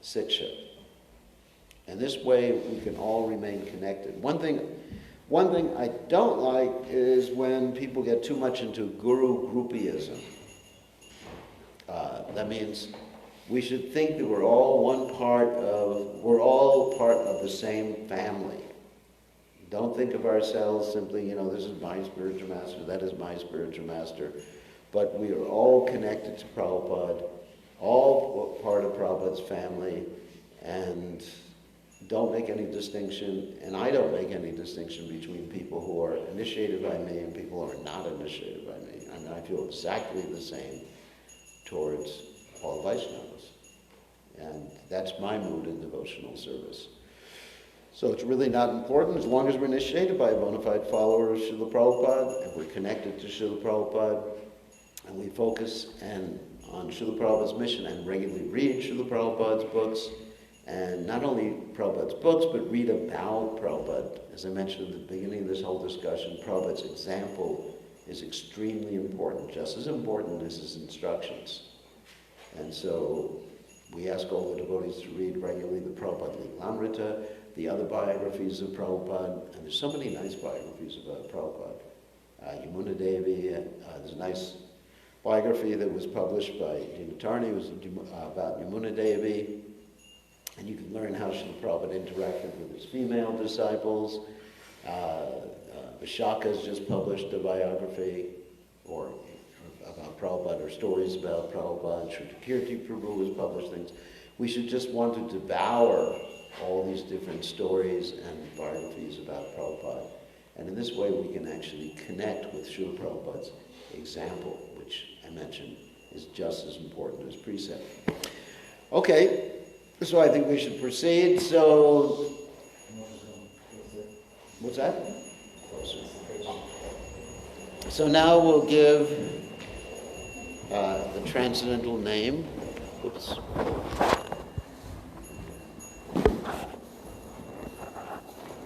siksha. And this way we can all remain connected. One thing I don't like is when people get too much into guru groupieism. That means we should think that we're all part of the same family. Don't think of ourselves simply, this is my spiritual master, that is my spiritual master. But we are all connected to Prabhupada, all part of Prabhupada's family, and don't make any distinction, and I don't make any distinction between people who are initiated by me and people who are not initiated by me. I mean, I feel exactly the same towards all Vaishnavas. And that's my mood in devotional service. So it's really not important as long as we're initiated by a bona fide follower of Srila Prabhupada and we're connected to Srila Prabhupada and we focus on Srila Prabhupada's mission and regularly read Srila Prabhupada's books, and not only Prabhupada's books but read about Prabhupada. As I mentioned at the beginning of this whole discussion, Prabhupada's example is extremely important, just as important as his instructions. And so we ask all the devotees to read regularly the Prabhupada Lilamrita, the other biographies of Prabhupada, and there's so many nice biographies about Prabhupada. Yamuna Devi, there's a nice biography that was published by Dinatarni, it was about Yamuna Devi, and you can learn how Srila Prabhupada interacted with his female disciples. Vishaka's just published a biography about Prabhupada, or stories about Prabhupada. Shrutakirti Prabhu has published things. We should just want to devour all these different stories and biographies about Prabhupada. And in this way we can actually connect with Srila Prabhupada's example, which I mentioned is just as important as precept. Okay, so I think we should proceed. So, what's that? So now we'll give the transcendental name. Oops.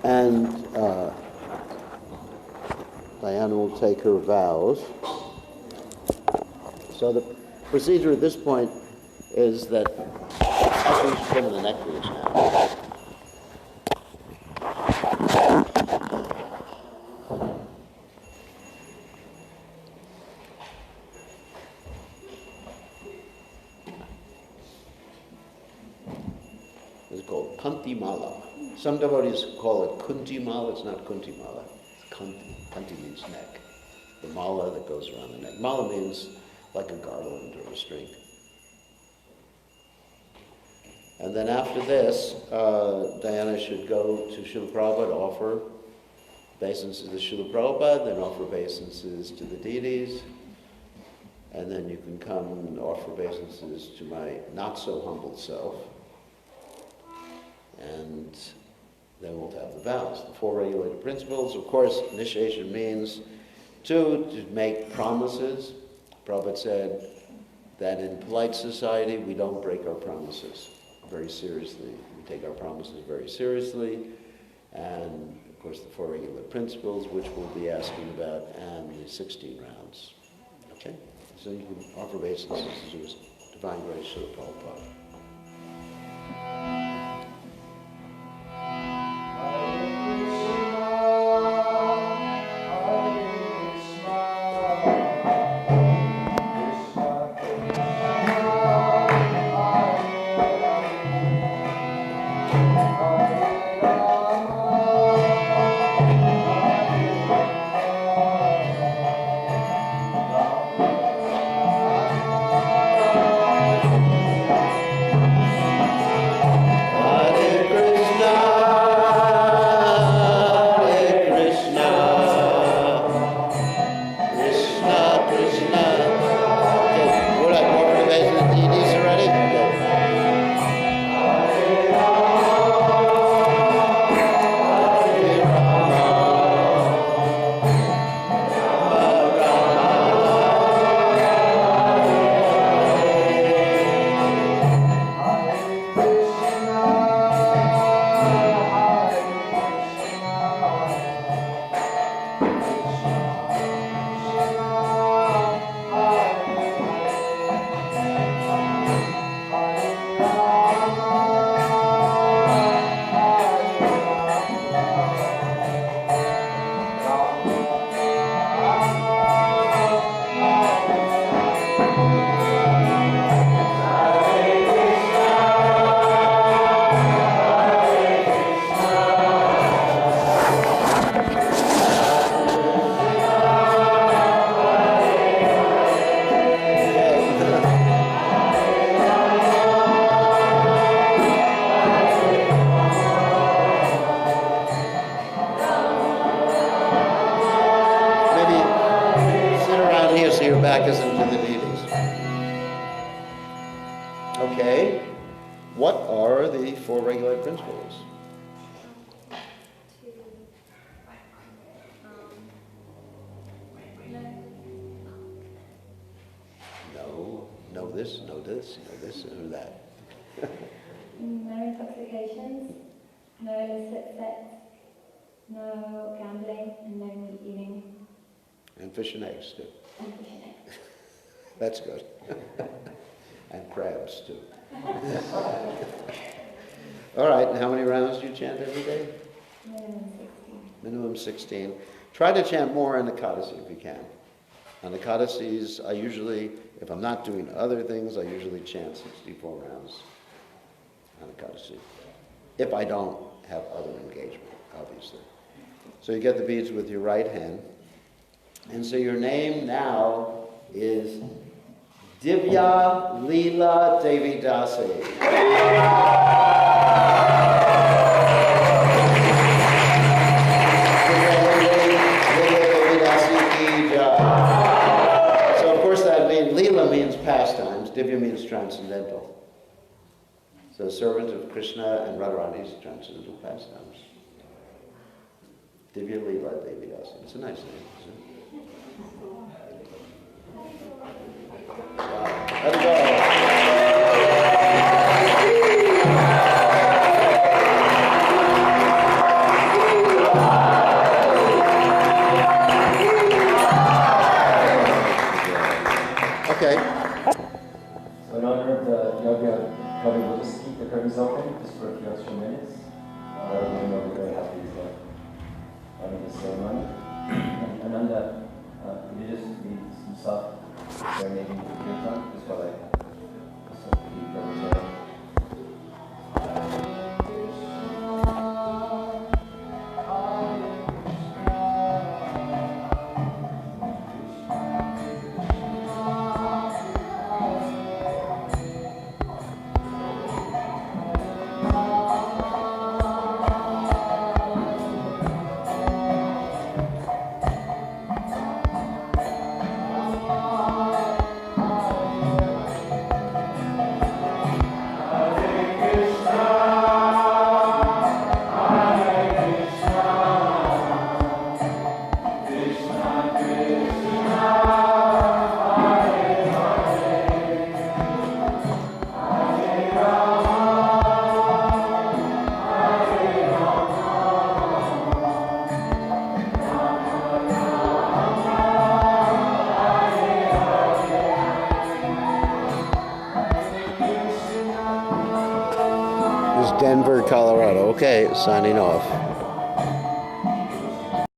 And Diana will take her vows. So the procedure at this point is that, actually we should go to the neck crease now. It's called Kanti Mala. Some devotees call it Kunti Mala. It's not Kunti Mala. It's Kanti. Kanti means neck. The mala that goes around the neck. Mala means like a garland or a string. And then after this, Diana should go to Srila Prabhupada, offer obeisances to Srila Prabhupada, then offer obeisances to the deities, and then you can come and offer obeisances to my not-so-humble self. And then we'll have the vows. The 4 regulated principles. Of course, initiation means to make promises. Prabhupada said that in polite society, we don't break our promises very seriously. We take our promises very seriously. And, of course, the 4 regulated principles, which we'll be asking about, and the 16 rounds. Okay? So you can offer obeisances to His Divine Grace Srila Prabhupada. Okay, what are the 4 regulated principles? Know this, know this, know this, know that. No intoxications, no illicit sex, no gambling, and no meat eating. And fish and eggs, too. And fish and eggs. That's good. And crabs, too. All right, and how many rounds do you chant every day? Minimum 16. Minimum 16. Try to chant more on Ekadasi if you can. On Ekadasis, I usually, if I'm not doing other things, I usually chant 64 rounds on Ekadasi. If I don't have other engagement, obviously. So you get the beads with your right hand. And so your name now is Divya Leela Devi Dasi. So of course that means, Leela means pastimes, Divya means transcendental. So servant of Krishna and Radharani's transcendental pastimes. Divya Leela Devi Dasi. It's a nice name, isn't it? Let it go. So honor of the yoga, probably we'll just keep the curtains open just for a few extra minutes. Everyone will be very happy to honor the ceremony. And on that, could you just read some soft serenading kirtan, just while I keep them there. Denver, Colorado. Okay, signing off.